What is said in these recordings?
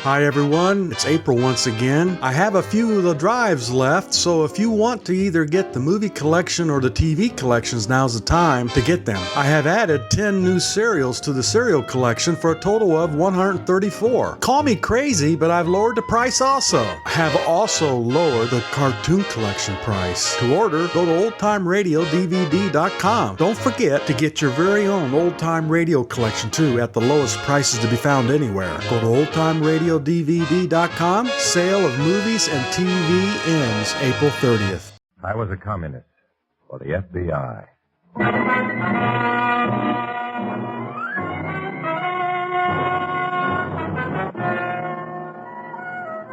Hi everyone, it's April once again. I have a few of the drives left, so if you want to either get the movie collection or the TV collections, now's the time to get them. I have added 10 new serials to the serial collection for a total of 134. Call me crazy, but I've lowered the price also. I have also lowered the cartoon collection price. To order, go to oldtimeradiodvd.com. Don't forget to get your very own Old Time Radio collection too at the lowest prices to be found anywhere. Go to oldtimeradiodvd.com. Sale of movies and TV ends April 30th. I was a communist for the FBI.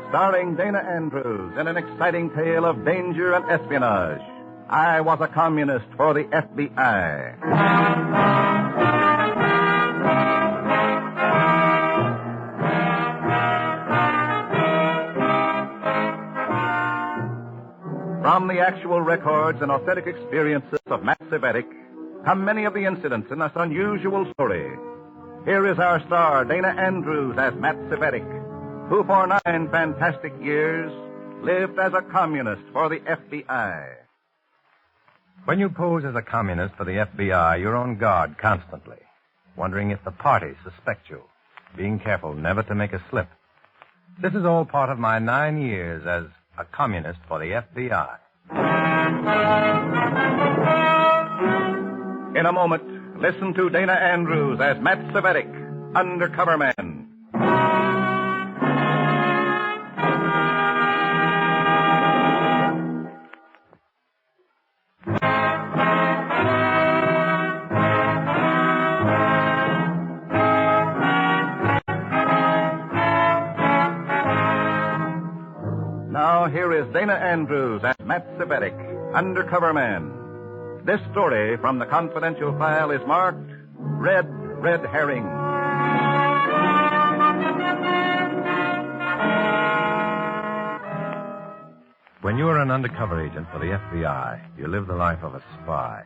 Starring Dana Andrews in an exciting tale of danger and espionage. I was a communist for the FBI. From the actual records and authentic experiences of Matthew Cvetic come many of the incidents in this unusual story. Here is our star, Dana Andrews, as Matthew Cvetic, who for 9 fantastic years lived as a communist for the FBI. When you pose as a communist for the FBI, you're on guard constantly, wondering if the party suspect you, being careful never to make a slip. This is all part of my 9 years as a communist for the FBI. In a moment, listen to Dana Andrews as Matthew Cvetic, undercover man. Now, here is Dana Andrews as Matthew Cvetic, undercover man. This story from the confidential file is marked Red Herring. When you are an undercover agent for the FBI, you live the life of a spy.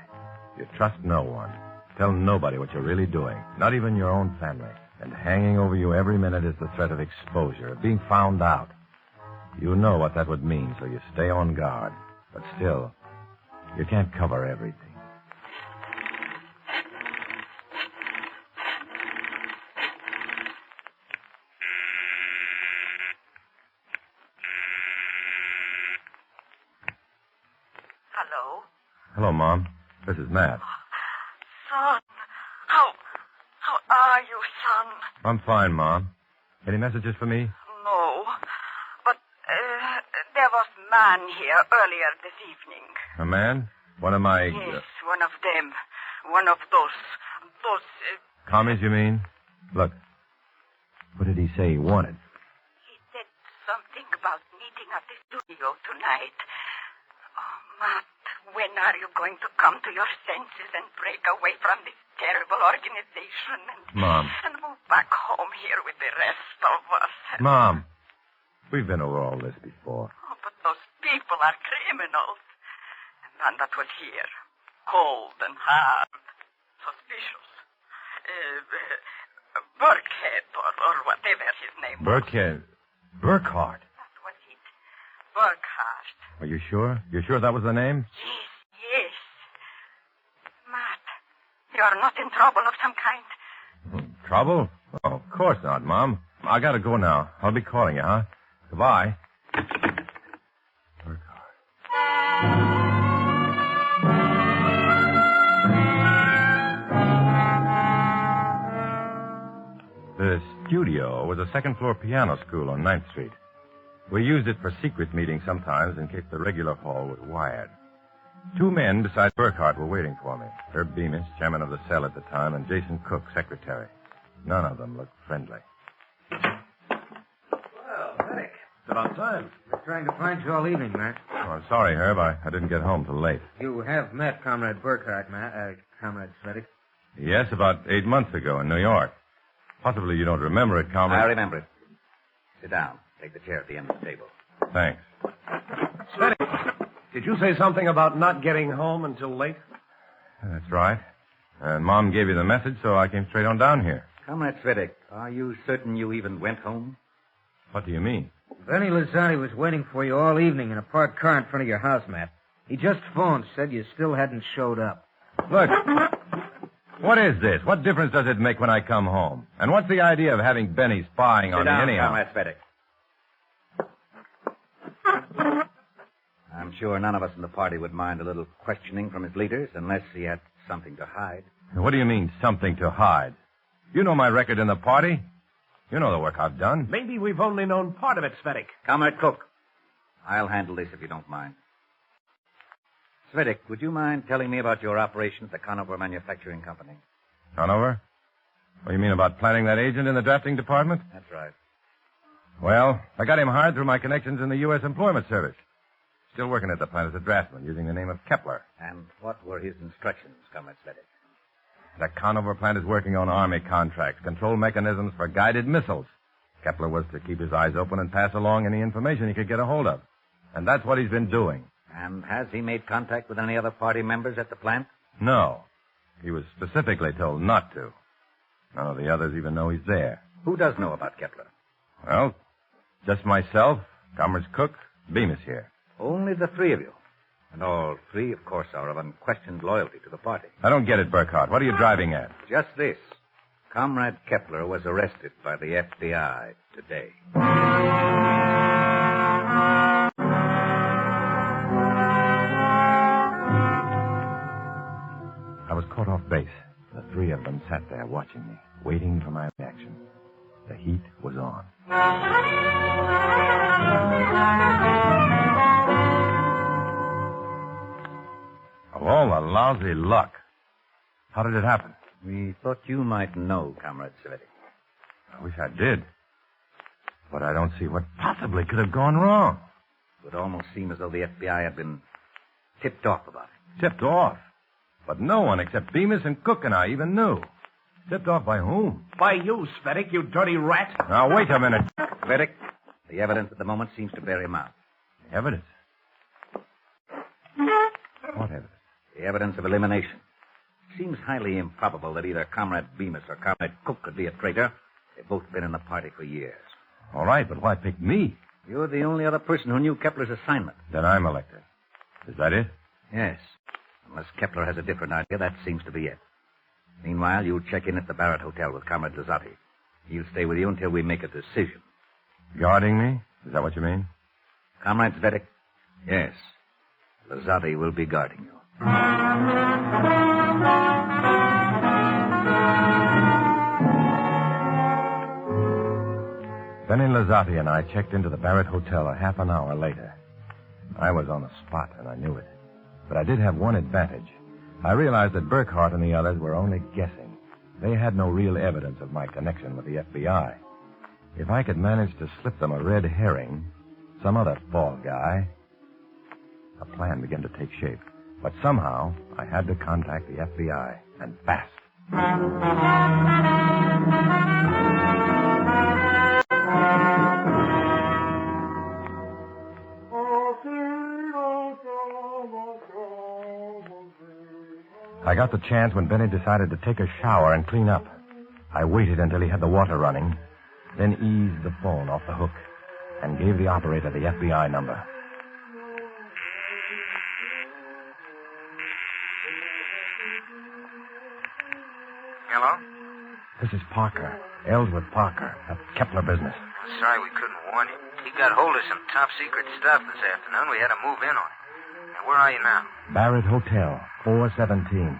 You trust no one. Tell nobody what you're really doing, not even your own family. And hanging over you every minute is the threat of exposure, of being found out. You know what that would mean, so you stay on guard. But still, you can't cover everything. Hello? Hello, Mom. This is Matt. Son, how are you, son? I'm fine, Mom. Any messages for me? No, but there was a man here earlier this evening. A man? One of my... Yes, one of them. One of those... commies, you mean? Look. What did he say he wanted? He said something about meeting at the studio tonight. Oh, Matt, when are you going to come to your senses and break away from this terrible organization Mom. and move back home here with the rest of us? Mom, we've been over all this before. Oh, but those people are criminals. And none that was here. Cold and hard. Suspicious. Burkhead or whatever his name was. Burkhart. That was it. Burkhart. Are you sure? You sure that was the name? Yes. Matt, you are not in trouble of some kind. Trouble? Oh, of course not, Mom. I gotta go now. I'll be calling you, huh? Goodbye. The studio was a second-floor piano school on 9th Street. We used it for secret meetings sometimes in case the regular hall was wired. 2 men besides Burkhart were waiting for me. Herb Bemis, chairman of the cell at the time, and Jason Cook, secretary. None of them looked friendly. Well, Cvetic, it's about time. We're trying to find you all evening, Matt. Oh, I'm sorry, Herb. I didn't get home till late. You have met Comrade Burkhart, Comrade Cvetic. Yes, about 8 months ago in New York. Possibly you don't remember it, Comrade. I remember it. Sit down. Take the chair at the end of the table. Thanks. Cvetic, did you say something about not getting home until late? That's right. And Mom gave you the message, so I came straight on down here. Comrade Cvetic, are you certain you even went home? What do you mean? Benny Lazzotti was waiting for you all evening in a parked car in front of your house, Matt. He just phoned, said you still hadn't showed up. Look, what is this? What difference does it make when I come home? And what's the idea of having Benny spying on me anyhow? Comrade Cvetic. I'm sure none of us in the party would mind a little questioning from his leaders unless he had something to hide. What do you mean, something to hide? You know my record in the party. You know the work I've done. Maybe we've only known part of it, Cvetic. Comrade Cook, I'll handle this if you don't mind. Cvetic, would you mind telling me about your operation at the Conover Manufacturing Company? Conover? What do you mean about planting that agent in the drafting department? That's right. Well, I got him hired through my connections in the U.S. Employment Service. Still working at the plant as a draftsman using the name of Kepler. And what were his instructions, Comrade Cvetic? The Conover plant is working on Army contracts, control mechanisms for guided missiles. Kepler was to keep his eyes open and pass along any information he could get a hold of. And that's what he's been doing. And has he made contact with any other party members at the plant? No. He was specifically told not to. None of the others even know he's there. Who does know about Kepler? Well, just myself, Comrades Cook, Bemis here. Only the three of you. And all three, of course, are of unquestioned loyalty to the party. I don't get it, Burkhardt. What are you driving at? Just this. Comrade Kepler was arrested by the FBI today. I was caught off base. The three of them sat there watching me, waiting for my reaction. The heat was on. Of all the lousy luck. How did it happen? We thought you might know, Comrade Cvetic. I wish I did. But I don't see what possibly could have gone wrong. It would almost seem as though the FBI had been tipped off about it. Tipped off? But no one except Bemis and Cook and I even knew. Tipped off by whom? By you, Cvetic, you dirty rat. Now, wait a minute. Cvetic, the evidence at the moment seems to bear him out. Evidence? What evidence? The evidence of elimination. It seems highly improbable that either Comrade Bemis or Comrade Cook could be a traitor. They've both been in the party for years. All right, but why pick me? You're the only other person who knew Kepler's assignment. Then I'm elected. Is that it? Yes. Unless Kepler has a different idea, that seems to be it. Meanwhile, you check in at the Barrett Hotel with Comrade Lazzotti. He'll stay with you until we make a decision. Guarding me? Is that what you mean? Comrade Cvetic? Yes. Lazzotti will be guarding you. Benny Lazzotti and I checked into the Barrett Hotel a half an hour later. I was on the spot, and I knew it. But I did have one advantage. I realized that Burkhardt and the others were only guessing. They had no real evidence of my connection with the FBI. If I could manage to slip them a red herring, some other fall guy... A plan began to take shape. But somehow, I had to contact the FBI, and fast. I got the chance when Benny decided to take a shower and clean up. I waited until he had the water running, then eased the phone off the hook and gave the operator the FBI number. Hello? This is Parker, Ellsworth Parker, that Kepler business. Sorry we couldn't warn you. He got hold of some top-secret stuff this afternoon. We had to move in on it. Now, where are you now? Barrett Hotel, 417.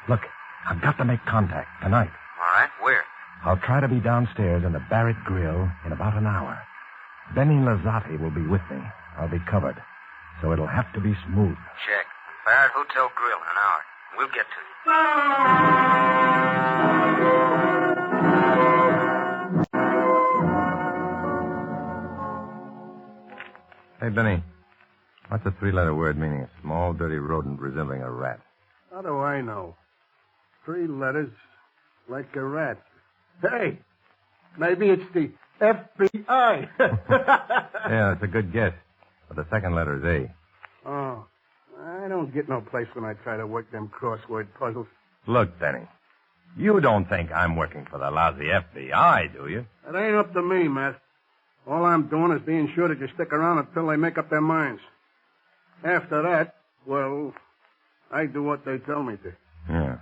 Look, I've got to make contact tonight. All right, where? I'll try to be downstairs in the Barrett Grill in about an hour. Benny Lazzotti will be with me. I'll be covered. So it'll have to be smooth. Check. Barrett Hotel Grill in an hour. We'll get to you. Hey, Benny. What's the three-letter word meaning a small, dirty rodent resembling a rat? How do I know? 3 letters like a rat. Hey, maybe it's the FBI. Yeah, that's a good guess. But the second letter is A. Oh, I don't get no place when I try to work them crossword puzzles. Look, Benny, you don't think I'm working for the lousy FBI, do you? It ain't up to me, Matt. All I'm doing is being sure that you stick around until they make up their minds. After that, well, I do what they tell me to. Yeah.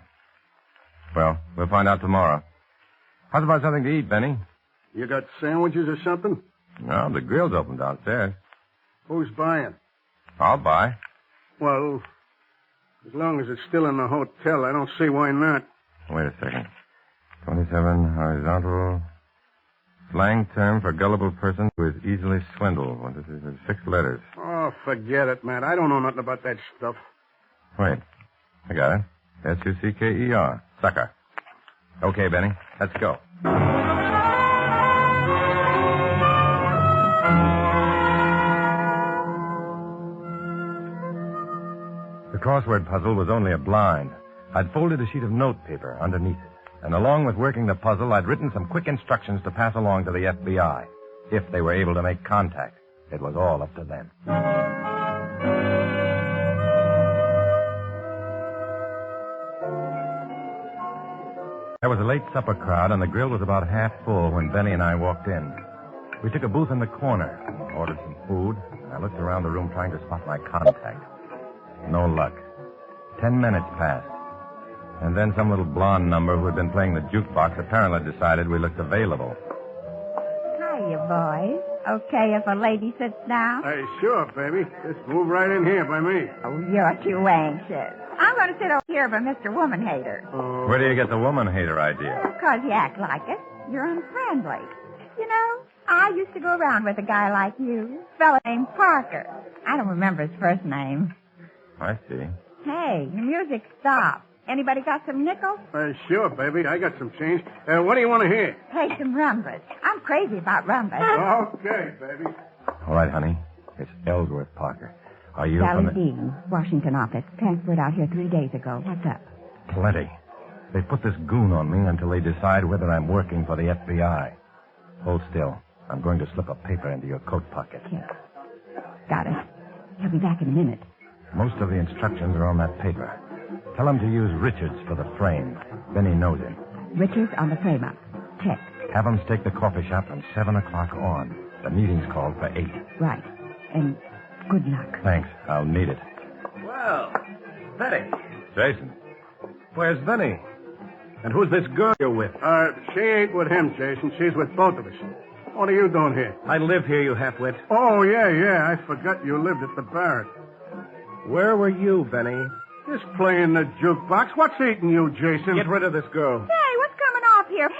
Well, we'll find out tomorrow. How's about something to eat, Benny? You got sandwiches or something? No, the grill's open downstairs. Who's buying? I'll buy. Well, as long as it's still in the hotel, I don't see why not. Wait a second. 27 horizontal. Slang term for gullible person who is easily swindled. What is it? 6 letters. Oh, forget it, Matt. I don't know nothing about that stuff. Wait. I got it. Sucker. Sucker. Okay, Benny. Let's go. The crossword puzzle was only a blind. I'd folded a sheet of notepaper underneath it. And along with working the puzzle, I'd written some quick instructions to pass along to the FBI. If they were able to make contact, it was all up to them. There was a late supper crowd, and the grill was about half full when Benny and I walked in. We took a booth in the corner, ordered some food, and I looked around the room trying to spot my contact. No luck. 10 minutes passed. And then some little blonde number who had been playing the jukebox apparently decided we looked available. Hiya, boys. Okay if a lady sits down? Hey, sure, baby. Just move right in here by me. Oh, you're too anxious. I'm going to sit over here by Mr. Woman Hater. Where do you get the woman hater idea? Because you act like it. You're unfriendly. You know, I used to go around with a guy like you. A fella named Parker. I don't remember his first name. I see. Hey, the music stopped. Anybody got some nickels? Sure, baby. I got some change. What do you want to hear? Play some rumbas. I'm crazy about rumbas. Okay, baby. All right, honey. It's Ellsworth Parker. Are you Sally from the... Dean, Washington office. Transferred out here 3 days ago. What's up? Plenty. They put this goon on me until they decide whether I'm working for the FBI. Hold still. I'm going to slip a paper into your coat pocket. Here. Got it. He'll be back in a minute. Most of the instructions are on that paper. Tell him to use Richards for the frame. Benny knows him. Richards on the frame-up. Check. Have him stake the coffee shop from 7 o'clock on. The meeting's called for 8. Right. And good luck. Thanks. I'll need it. Well, Betty. Jason. Where's Benny? And who's this girl you're with? She ain't with him, Jason. She's with both of us. What are you doing here? I live here, you half-wit. Oh, yeah. I forgot you lived at the Barrett. Where were you, Benny? Just playing the jukebox. What's eating you, Jason? Get rid of this girl. Hey, what's coming off here?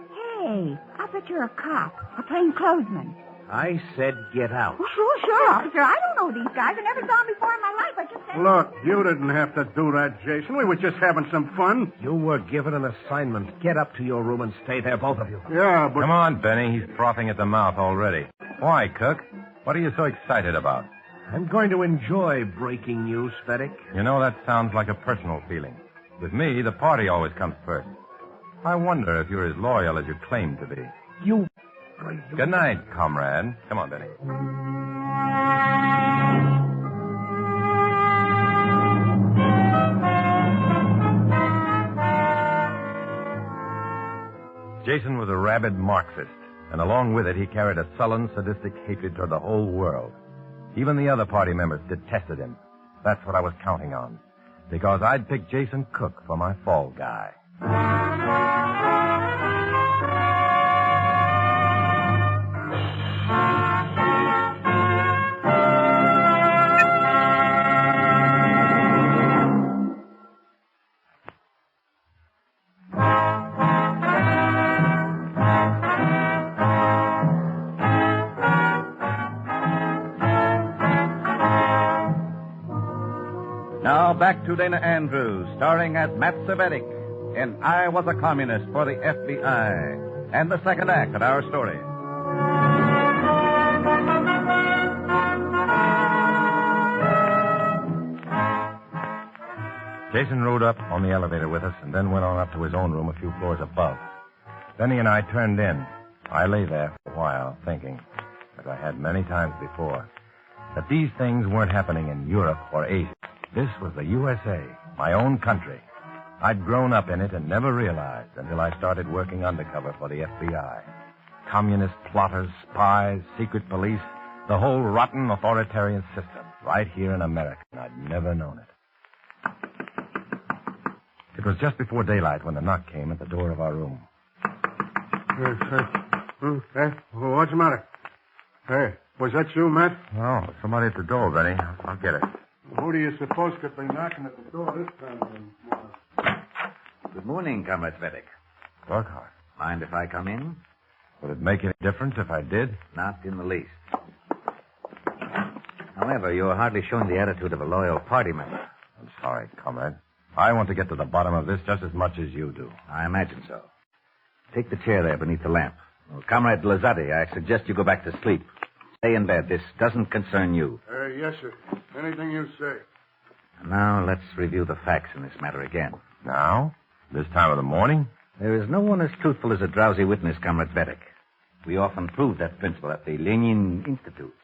Hey, I bet you're a cop. A plainclothesman. I said get out. Oh, sure, officer. I don't know these guys. I never saw them before in my life. I just said... Look, you didn't have to do that, Jason. We were just having some fun. You were given an assignment. Get up to your room and stay there, both of you. Yeah, but... Come on, Benny. He's frothing at the mouth already. Why, Cook? What are you so excited about? I'm going to enjoy breaking news, Cvetic. You know, that sounds like a personal feeling. With me, the party always comes first. I wonder if you're as loyal as you claim to be. You... Good night, comrade. Come on, Benny. Jason was a rabid Marxist, and along with it, he carried a sullen, sadistic hatred toward the whole world. Even the other party members detested him. That's what I was counting on, because I'd picked Jason Cook for my fall guy. Now back to Dana Andrews, starring as Matt Cvetic in I Was a Communist for the FBI, and the second act of our story. Jason rode up on the elevator with us and then went on up to his own room a few floors above. Benny and I turned in. I lay there for a while thinking, as I had many times before, that these things weren't happening in Europe or Asia. This was the USA, my own country. I'd grown up in it and never realized until I started working undercover for the FBI. communist plotters, spies, secret police, the whole rotten authoritarian system, right here in America. I'd never known it. It was just before daylight when the knock came at the door of our room. Hey, what's the matter? Hey, was that you, Matt? Oh, somebody at the door, Benny. I'll get it. Who do you suppose could be knocking at the door this time? Good morning, Comrade Cvetic. Burkhart. Mind if I come in? Would it make any difference if I did? Not in the least. However, you're hardly showing the attitude of a loyal party member. I'm sorry, comrade. I want to get to the bottom of this just as much as you do. I imagine so. Take the chair there beneath the lamp. Well, Comrade Lazati, I suggest you go back to sleep. Stay in bed. This doesn't concern you. Yes, sir. Anything you say. Now, let's review the facts in this matter again. Now? This time of the morning? There is no one as truthful as a drowsy witness, Comrade Cvetic. We often prove that principle at the Lenin Institute.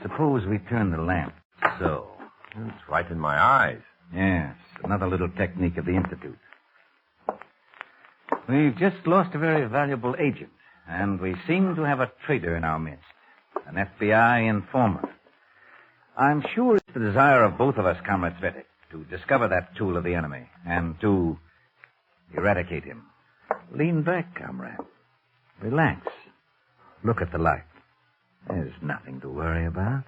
Suppose we turn the lamp so. It's right in my eyes. Yes, another little technique of the Institute. We've just lost a very valuable agent, and we seem to have a traitor in our midst, an FBI informer. I'm sure it's the desire of both of us, Comrade Cvetic, to discover that tool of the enemy and to eradicate him. Lean back, comrade. Relax. Look at the light. There's nothing to worry about.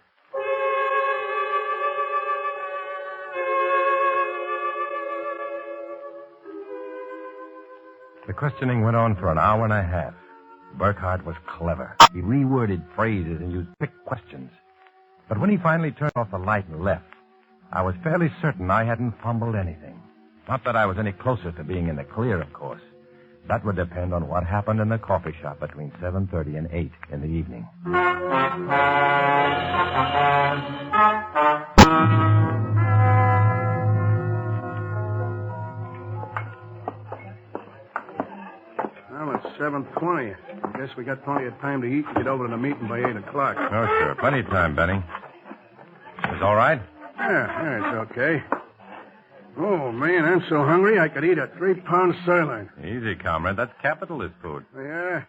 The questioning went on for an hour and a half. Burkhart was clever. He reworded phrases and used trick questions. But when he finally turned off the light and left, I was fairly certain I hadn't fumbled anything. Not that I was any closer to being in the clear, of course. That would depend on what happened in the coffee shop between 7:30 and 8 in the evening. Well, it's 7:20. I guess we got plenty of time to eat and get over to the meeting by 8 o'clock. Oh, sure. Plenty of time, Benny. It's all right? Yeah, it's okay. Oh, man, I'm so hungry I could eat a 3-pound sirloin. Easy, comrade. That's capitalist food. Yeah?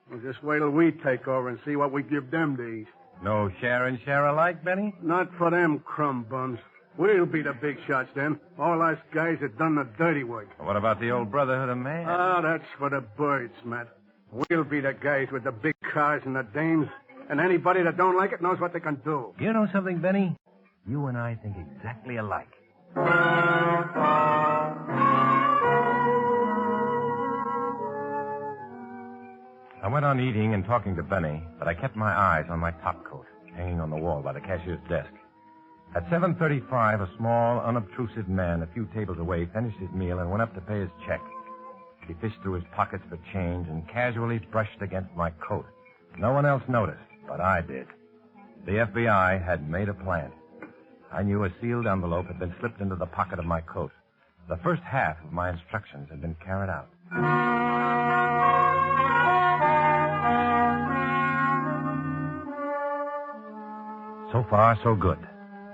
Well, just wait till we take over and see what we give them to eat. No share and share alike, Benny? Not for them crumb bums. We'll be the big shots then. All us guys that done the dirty work. What about the old Brotherhood of Man? Oh, that's for the birds, Matt. We'll be the guys with the big cars and the dames. And anybody that don't like it knows what they can do. You know something, Benny? You and I think exactly alike. I went on eating and talking to Benny, but I kept my eyes on my topcoat, hanging on the wall by the cashier's desk. At 7:35, a small, unobtrusive man a few tables away finished his meal and went up to pay his check. He fished through his pockets for change and casually brushed against my coat. No one else noticed, but I did. The FBI had made a plant. I knew a sealed envelope had been slipped into the pocket of my coat. The first half of my instructions had been carried out. So far, so good.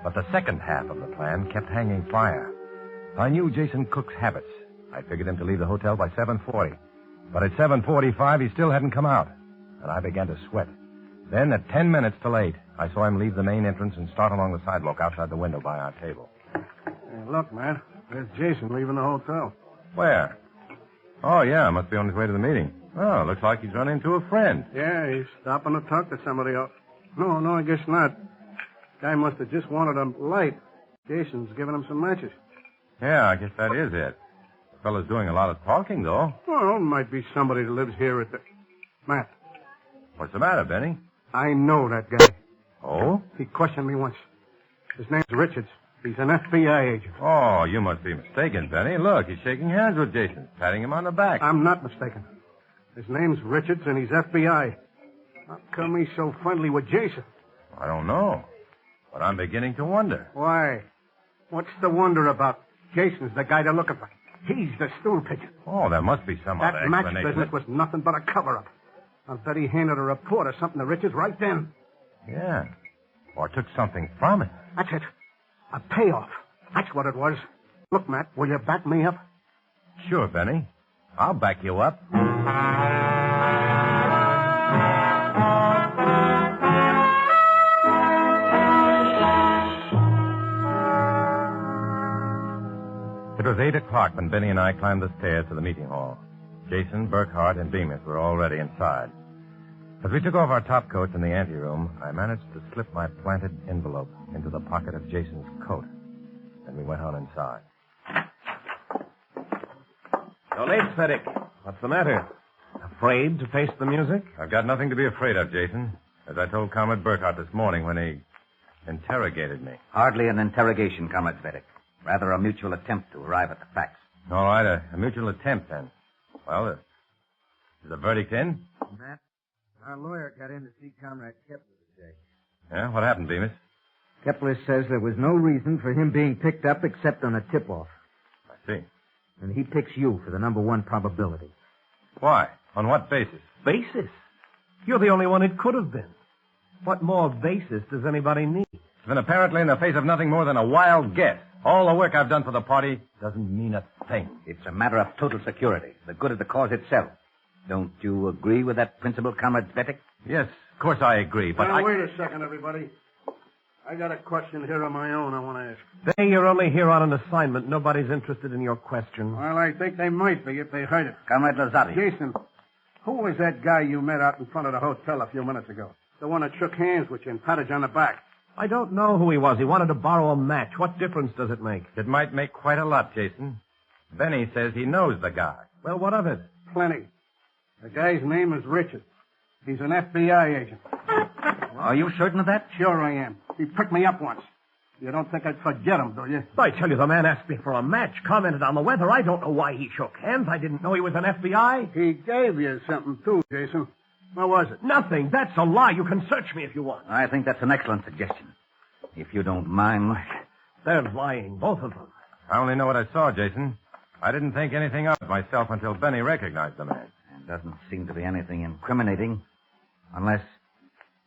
But the second half of the plan kept hanging fire. I knew Jason Cook's habits. I figured him to leave the hotel by 7:40. But at 7:45, he still hadn't come out. And I began to sweat. Then, at 10 minutes till 8, I saw him leave the main entrance and start along the sidewalk outside the window by our table. Hey, look, Matt. There's Jason leaving the hotel. Where? Oh, yeah, must be on his way to the meeting. Oh, looks like he's run into a friend. Yeah, he's stopping to talk to somebody else. No, I guess not. Guy must have just wanted a light. Jason's giving him some matches. Yeah, I guess that is it. The fellow's doing a lot of talking, though. Well, it might be somebody that lives here at the... Matt, What's the matter, Benny? I know that guy. Oh? He questioned me once. His name's Richards. He's an FBI agent. Oh, you must be mistaken, Benny. Look, he's shaking hands with Jason, patting him on the back. I'm not mistaken. His name's Richards, and he's FBI. How come he's so friendly with Jason? I don't know. But I'm beginning to wonder. Why? What's the wonder about? Jason's the guy they're looking for. He's the stool pigeon. Oh, there must be some other That match explanation. business was nothing but a cover-up. I'll bet he handed a report or something to Richards right then. Yeah. Or took something from it. That's it. A payoff. That's what it was. Look, Matt, will you back me up? Sure, Benny. I'll back you up. It was 8 o'clock when Benny and I climbed the stairs to the meeting hall. Jason, Burkhart, and Bemis were already inside. As we took off our top coats in the anteroom, I managed to slip my planted envelope into the pocket of Jason's coat. Then we went on inside. So late, Cvetic. What's the matter? Afraid to face the music? I've got nothing to be afraid of, Jason. As I told Comrade Burkhart this morning when he interrogated me. Hardly an interrogation, Comrade Cvetic. Rather a mutual attempt to arrive at the facts. All right, a mutual attempt, then. Well, is the verdict in? Matt, our lawyer got in to see Comrade Kepler today. Yeah? What happened, Bemis? Kepler says there was no reason for him being picked up except on a tip-off. I see. And he picks you for the number one probability. Why? On what basis? Basis? You're the only one it could have been. What more basis does anybody need? Then apparently in the face of nothing more than a wild guess. All the work I've done for the party doesn't mean a thing. It's a matter of total security, the good of the cause itself. Don't you agree with that principle, Comrade Cvetic? Yes, of course I agree, but Now, wait a second, everybody. I got a question here of my own I want to ask. Benny, you're only here on an assignment. Nobody's interested in your question. Well, I think they might be if they heard it. Comrade Lazari. Jason, who was that guy you met out in front of the hotel a few minutes ago? The one that shook hands with you and patted you on the back. I don't know who he was. He wanted to borrow a match. What difference does it make? it might make quite a lot, Jason. Benny says he knows the guy. Well, what of it? Plenty. The guy's name is Richard. He's an FBI agent. Are you certain of that? Sure I am. He picked me up once. You don't think I'd forget him, do you? I tell you, the man asked me for a match, commented on the weather. I don't know why he shook hands. I didn't know he was an FBI. He gave you something, too, Jason. What was it? Nothing. That's a lie. You can search me if you want. I think that's an excellent suggestion. If you don't mind. They're lying, both of them. I only know what I saw, Jason. I didn't think anything of it myself until Benny recognized the man. And doesn't seem to be anything incriminating. Unless...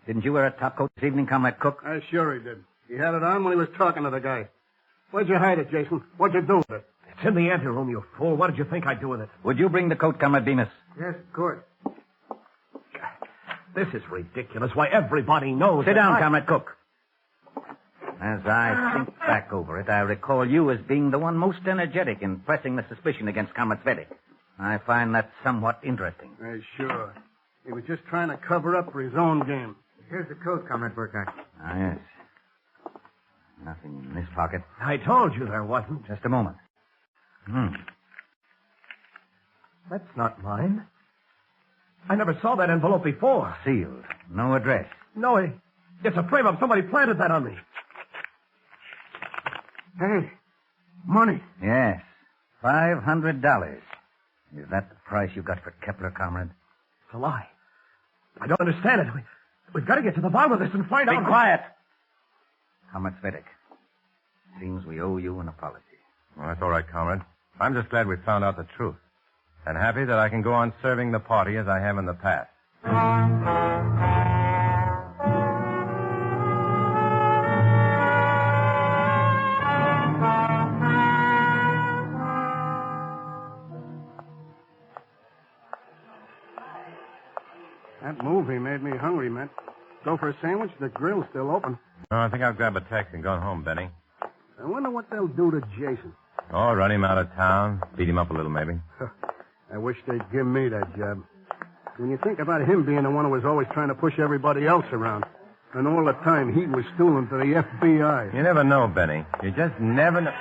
Didn't you wear a topcoat this evening, Comrade Cook? I sure he did. He had it on when he was talking to the guy. Where'd you hide it, Jason? What'd you do with it? It's in the anteroom, you fool. What did you think I'd do with it? Would you bring the coat, Comrade Bemis? Yes, of course. This is ridiculous. Why, everybody knows. Sit down, Comrade Cook. As I think back over it, I recall you as being the one most energetic in pressing the suspicion against Comrade Cvetic. I find that somewhat interesting. Sure. He was just trying to cover up for his own game. Here's the coat, Comrade Burkhart. Ah, yes. Nothing in this pocket. I told you there wasn't. Just a moment. That's not mine. I never saw that envelope before. Sealed. No address. No, it's a frame-up. Somebody planted that on me. Hey, money. Yes. $500. Is that the price you got for Kepler, Comrade? It's a lie. I don't understand it. We've got to get to the bottom of this and find out. Be quiet. Comrade Cvetic. Seems we owe you an apology. Well, that's all right, comrade. I'm just glad we found out the truth. And happy that I can go on serving the party as I have in the past. That movie made me hungry, Matt. Go for a sandwich? The grill's still open. Oh, I think I'll grab a taxi and go home, Benny. I wonder what they'll do to Jason. Oh, run him out of town. Beat him up a little, maybe. I wish they'd give me that job. When you think about him being the one who was always trying to push everybody else around, and all the time he was stooling to the FBI. You never know, Benny. You just never know.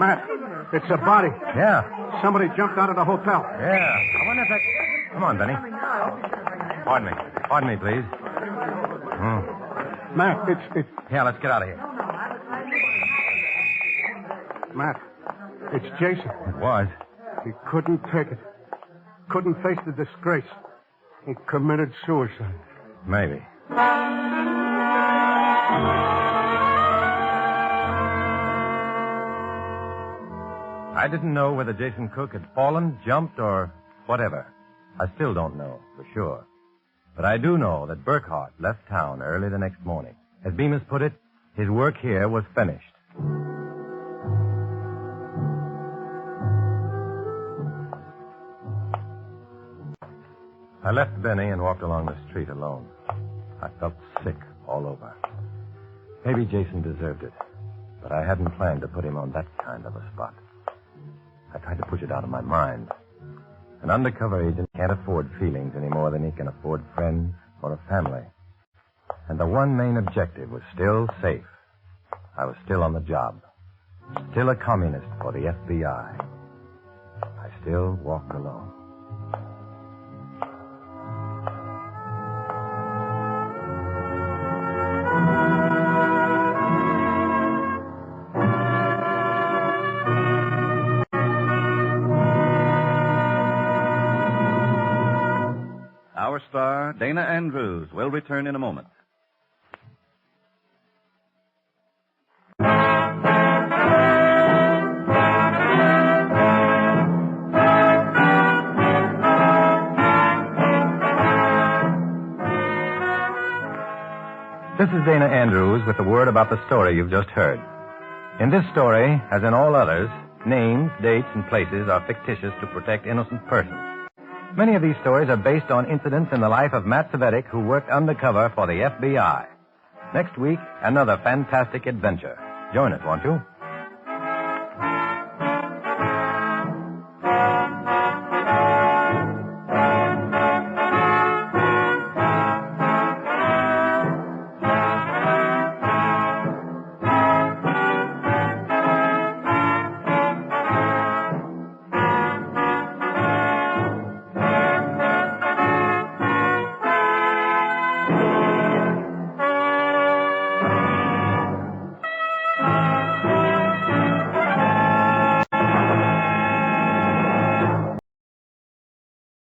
Matt, it's a body. Yeah. Somebody jumped out of the hotel. Yeah. I wonder if that... Come on, Benny. Pardon me. Pardon me, please. Matt, it's... Yeah, let's get out of here. Matt, it's Jason. It was. He couldn't take it. Couldn't face the disgrace. He committed suicide. Maybe. I didn't know whether Jason Cook had fallen, jumped, or whatever. I still don't know for sure. But I do know that Burkhart left town early the next morning. As Bemis put it, his work here was finished. I left Benny and walked along the street alone. I felt sick all over. Maybe Jason deserved it, but I hadn't planned to put him on that kind of a spot. I tried to push it out of my mind. An undercover agent can't afford feelings any more than he can afford friends or a family. And the one main objective was still safe. I was still on the job. Still a communist for the FBI. I still walked alone. Our star, Dana Andrews, will return in a moment. This is Dana Andrews with the word about the story you've just heard. In this story, as in all others, names, dates, and places are fictitious to protect innocent persons. Many of these stories are based on incidents in the life of Matt Cvetic, who worked undercover for the FBI. Next week, another fantastic adventure. Join us, won't you?